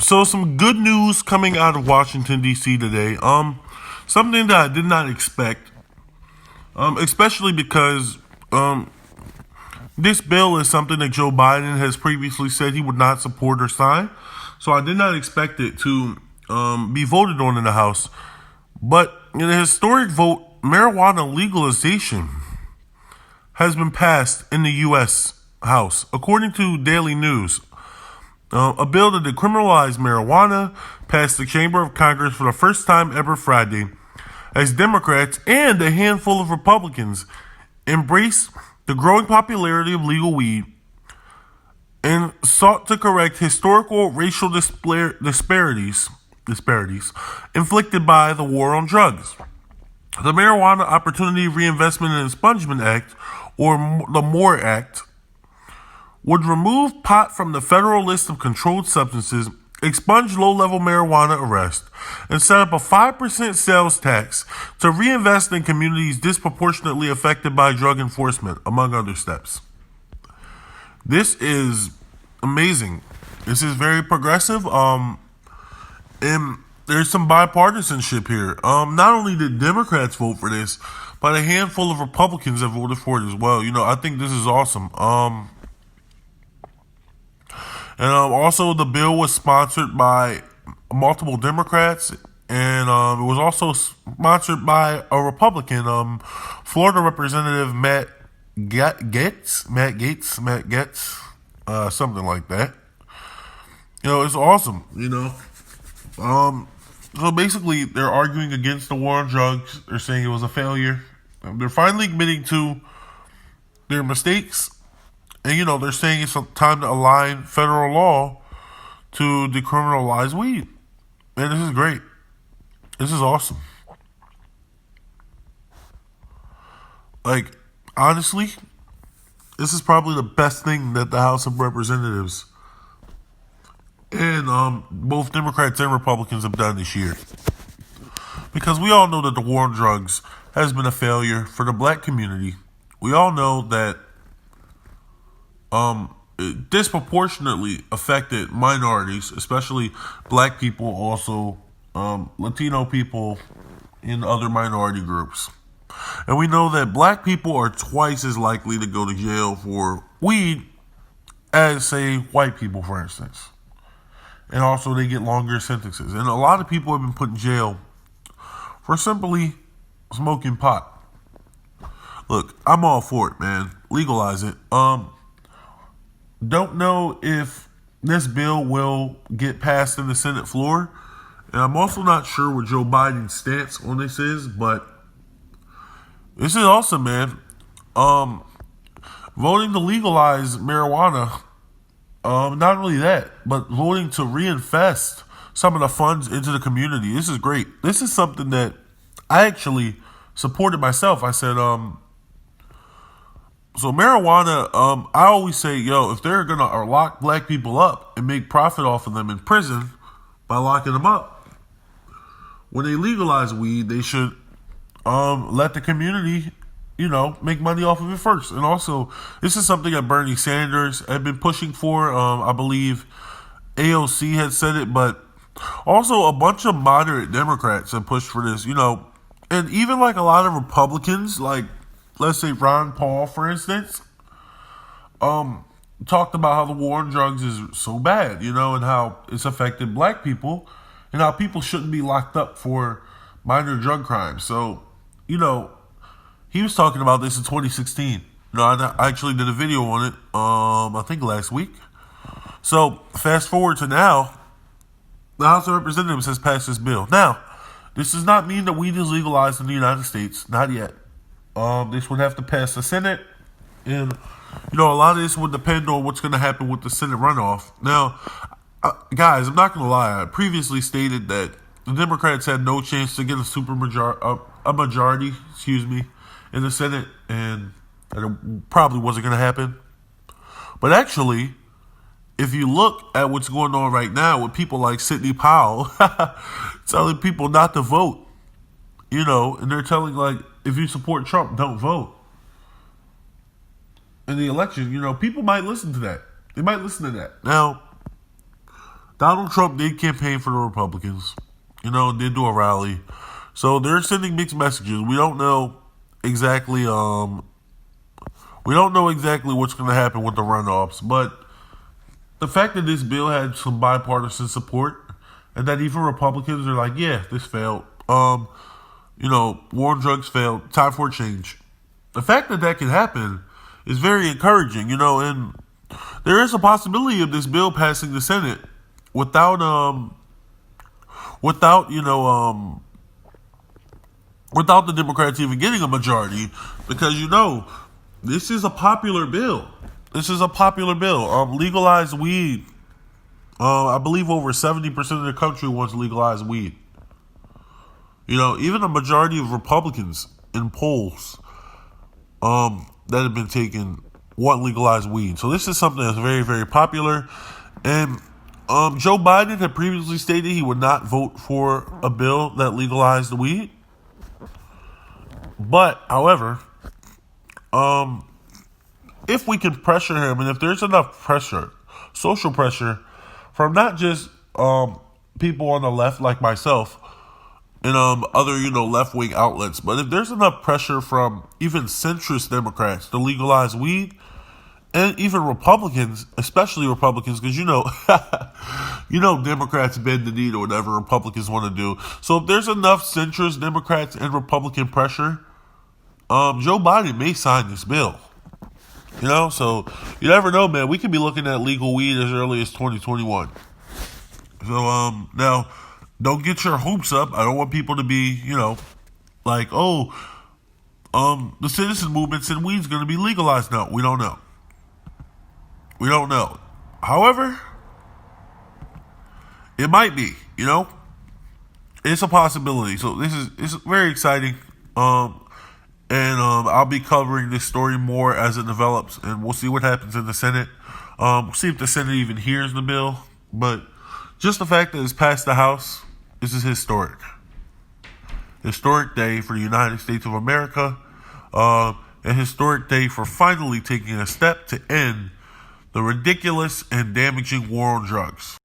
So some good news coming out of Washington D.C. today. Something that I did not expect. Especially because this bill is something that Joe Biden has previously said he would not support or sign. So I did not expect it to be voted on in the House. But in a historic vote, marijuana legalization has been passed in the U.S. House, according to Daily News. A bill to decriminalize marijuana passed the Chamber of Congress for the first time ever Friday, as Democrats and a handful of Republicans embraced the growing popularity of legal weed and sought to correct historical racial disparities inflicted by the war on drugs. The Marijuana Opportunity Reinvestment and Expungement Act, or the MORE Act, would remove pot from the federal list of controlled substances, expunge low-level marijuana arrest, and set up a 5% sales tax to reinvest in communities disproportionately affected by drug enforcement, among other steps. This is amazing. This is very progressive. And there's some bipartisanship here. Not only did Democrats vote for this, but a handful of Republicans have voted for it as well. I think this is awesome. And also, the bill was sponsored by multiple Democrats, and it was also sponsored by a Republican, Florida Representative Matt Gaetz, something like that. It's awesome. So basically, they're arguing against the war on drugs. They're saying it was a failure. They're finally admitting to their mistakes. And, they're saying it's time to align federal law to decriminalize weed. And this is great. This is awesome. Honestly, this is probably the best thing that the House of Representatives and both Democrats and Republicans have done this year. Because we all know that the war on drugs has been a failure for the black community. We all know that it disproportionately affected minorities, especially black people, also Latino people, and other minority groups. And we know that black people are twice as likely to go to jail for weed as, say, white people, for instance. And also they get longer sentences. And a lot of people have been put in jail for simply smoking pot. Look, I'm all for it, man. Legalize it. Don't know if this bill will get passed in the Senate floor. And I'm also not sure what Joe Biden's stance on this is, but this is awesome, man. Voting to legalize marijuana, not only that, but voting to reinvest some of the funds into the community. This is great. This is something that I actually supported myself. I said, so marijuana, I always say, if they're going to lock black people up and make profit off of them in prison by locking them up, when they legalize weed, they should let the community, make money off of it first. And also, this is something that Bernie Sanders had been pushing for. I believe AOC had said it, but also a bunch of moderate Democrats have pushed for this, and even a lot of Republicans, let's say Ron Paul, for instance, talked about how the war on drugs is so bad, and how it's affected black people, and how people shouldn't be locked up for minor drug crimes. So, he was talking about this in 2016. I actually did a video on it, I think last week. So, fast forward to now, the House of Representatives has passed this bill. Now, this does not mean that weed is legalized in the United States. Not yet. This would have to pass the Senate, and a lot of this would depend on what's going to happen with the Senate runoff. Now, guys, I'm not going to lie. I previously stated that the Democrats had no chance to get a majority, in the Senate, and that it probably wasn't going to happen. But actually, if you look at what's going on right now with people like Sidney Powell telling people not to vote, and they're telling if you support Trump, don't vote in the election, people might listen to that. They might listen to that. Now, Donald Trump did campaign for the Republicans, did do a rally. So they're sending mixed messages. We don't know exactly what's going to happen with the runoffs, but the fact that this bill had some bipartisan support and that even Republicans are like, yeah, this failed. War on drugs failed. Time for a change. The fact that that can happen is very encouraging, and there is a possibility of this bill passing the Senate without the Democrats even getting a majority, because this is a popular bill. Legalize weed. I believe over 70% of the country wants legalized weed. Even a majority of Republicans in polls that have been taken want legalized weed. So this is something that's very, very popular. And Joe Biden had previously stated he would not vote for a bill that legalized the weed. But, however, if we can pressure him, and if there's enough pressure, social pressure, from not just people on the left like myself and other left-wing outlets, but if there's enough pressure from even centrist Democrats to legalize weed, and even Republicans, especially Republicans, because Democrats bend the knee to whatever Republicans want to do. So if there's enough centrist Democrats and Republican pressure, Joe Biden may sign this bill. So you never know, man. We could be looking at legal weed as early as 2021. So now, don't get your hopes up. I don't want people to be, like, the citizen movement said weed's going to be legalized. No, we don't know. However, it might be, it's a possibility. So it's very exciting. And I'll be covering this story more as it develops, and we'll see what happens in the Senate. We'll see if the Senate even hears the bill. But just the fact that it's passed the House, this is historic. Historic day for the United States of America. A historic day for finally taking a step to end the ridiculous and damaging war on drugs.